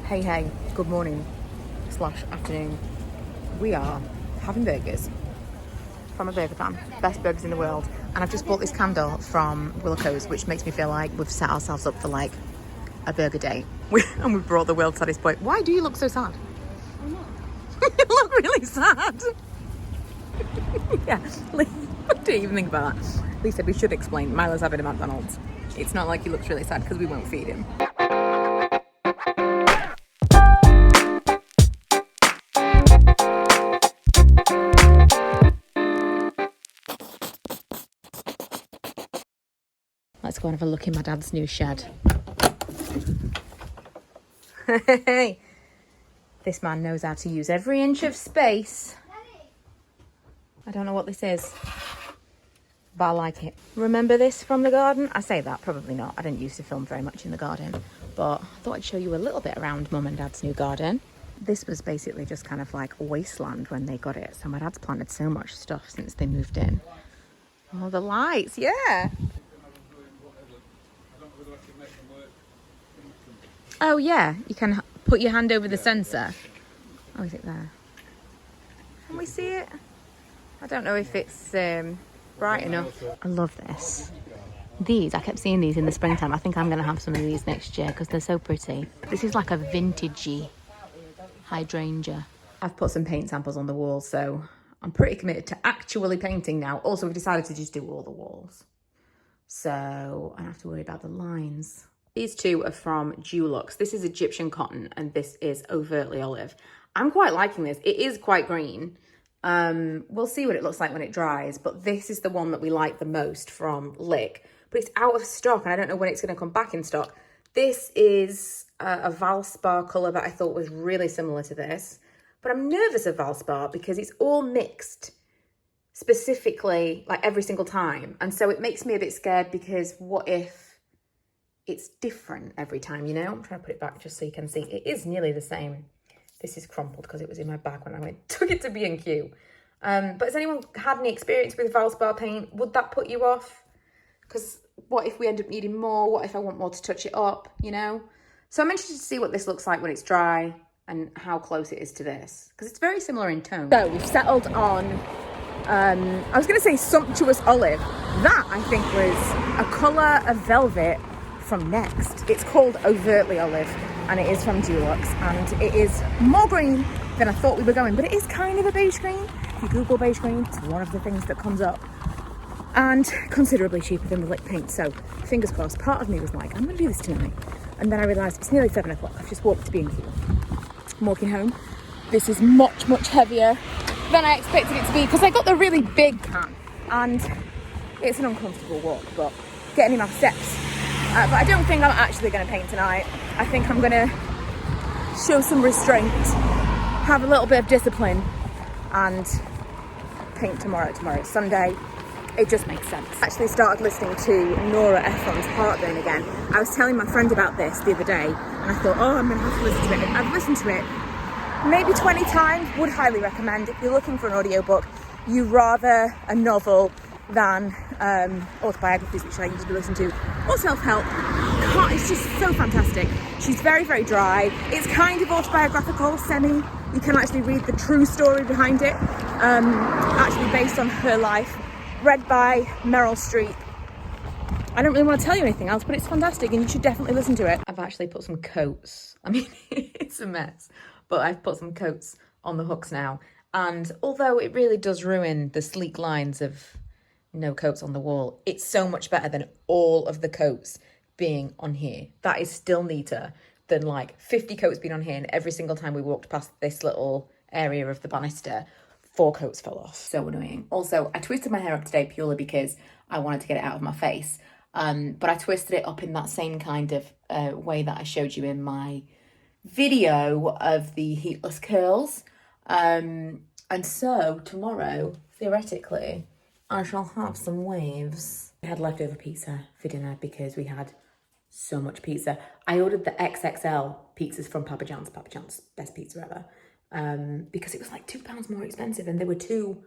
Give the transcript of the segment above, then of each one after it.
Hey, good morning / afternoon. We are having burgers from a burger van, best burgers in the world. And I've just bought this candle from Wilco's, which makes me feel like we've set ourselves up for like a burger day. And we've brought the world to this point. Why do you look so sad? I'm not. You look really sad. Yeah, what do you even think about that? Lisa, we should explain. Milo's having a McDonald's. It's not like he looks really sad because we won't feed him. Let's go and have a look in my dad's new shed. Hey, this man knows how to use every inch of space. I don't know what this is, but I like it. Remember this from the garden? I say that, probably not. I didn't used to film very much in the garden, but I thought I'd show you a little bit around Mum and Dad's new garden. This was basically just kind of like a wasteland when they got it. So my dad's planted so much stuff since they moved in. Oh, the lights, yeah. Oh yeah, you can put your hand over the sensor. Oh, is it there? Can we see it? I don't know if it's bright enough. I love this. These, I kept seeing these in the springtime. I think I'm going to have some of these next year because they're so pretty. This is like a vintagey hydrangea. I've put some paint samples on the wall, so I'm pretty committed to actually painting now. Also, we've decided to just do all the walls, so I don't have to worry about the lines. These two are from Dulux. This is Egyptian cotton and this is overtly olive. I'm quite liking this. It is quite green. We'll see what it looks like when it dries, but this is the one that we like the most from Lick. But it's out of stock and I don't know when it's going to come back in stock. This is a Valspar colour that I thought was really similar to this. But I'm nervous of Valspar because it's all mixed specifically like every single time. And so it makes me a bit scared because what if it's different every time, you know? I'm trying to put it back just so you can see. It is nearly the same. This is crumpled because it was in my bag when I took it to B&Q. But has anyone had any experience with Valspar paint? Would that put you off? Because what if we end up needing more? What if I want more to touch it up, you know? So I'm interested to see what this looks like when it's dry and how close it is to this. Because it's very similar in tone. So we've settled on, I was going to say sumptuous olive. That, I think, was a colour of velvet from Next. It's called Overtly Olive and it is from Dulux and it is more green than I thought we were going, but it is kind of a beige green. If you Google beige green, it's one of the things that comes up and considerably cheaper than the Lick paint. So fingers crossed. Part of me was like, I'm going to do this tonight, and then I realised it's nearly 7 o'clock. I've just walked to B&Q. I'm walking home. This is much heavier than I expected it to be because I got the really big can and it's an uncomfortable walk, but getting enough steps. But I don't think I'm actually going to paint tonight. I think I'm going to show some restraint, have a little bit of discipline, and paint tomorrow. Tomorrow's Sunday. It just makes sense. I actually started listening to Nora Ephron's Heartburn again. I was telling my friend about this the other day, and I thought, oh, I'm going to have to listen to it. I've listened to it maybe 20 times. Would highly recommend. If you're looking for an audiobook, you rather a novel than autobiographies, which I usually listen to, or self-help. It's just so fantastic. She's very dry. It's kind of autobiographical, semi. You can actually read the true story behind it, actually based on her life, read by Meryl Streep. I don't really want to tell you anything else, but it's fantastic and you should definitely listen to it. I've actually put some coats. I mean, it's a mess, but I've put some coats on the hooks now. And although it really does ruin the sleek lines of no coats on the wall, it's so much better than all of the coats being on here. That is still neater than like 50 coats being on here, and every single time we walked past this little area of the banister, 4 coats fell off. So annoying. Also, I twisted my hair up today purely because I wanted to get it out of my face, but I twisted it up in that same kind of way that I showed you in my video of the heatless curls, and so tomorrow, theoretically, I shall have some waves. We had leftover pizza for dinner because we had so much pizza. I ordered the XXL pizzas from Papa John's. Papa John's, best pizza ever. Because it was like £2 more expensive and they were 2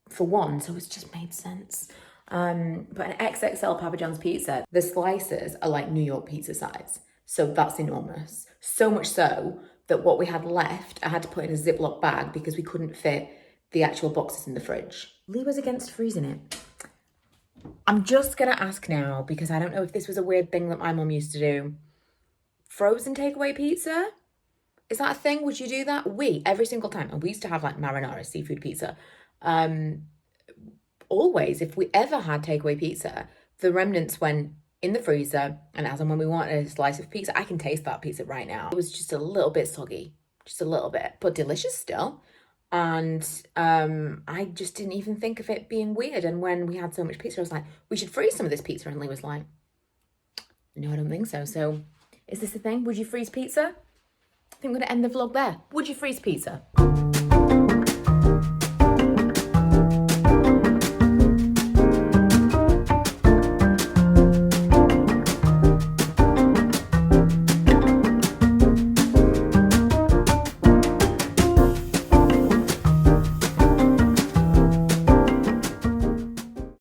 for 1, so it just made sense. But an XXL Papa John's pizza, the slices are like New York pizza size. So that's enormous. So much so that what we had left, I had to put in a Ziploc bag because we couldn't fit the actual boxes in the fridge. Lee was against freezing it. I'm just gonna ask now, because I don't know if this was a weird thing that my mum used to do. Frozen takeaway pizza? Is that a thing? Would you do that? Every single time, and we used to have like marinara seafood pizza. Always, if we ever had takeaway pizza, the remnants went in the freezer, and as and when we wanted a slice of pizza, I can taste that pizza right now. It was just a little bit soggy, just a little bit, but delicious still. And I just didn't even think of it being weird. And when we had so much pizza, I was like, we should freeze some of this pizza. And Lee was like, no, I don't think so. So is this a thing? Would you freeze pizza? I think we're going to end the vlog there. Would you freeze pizza?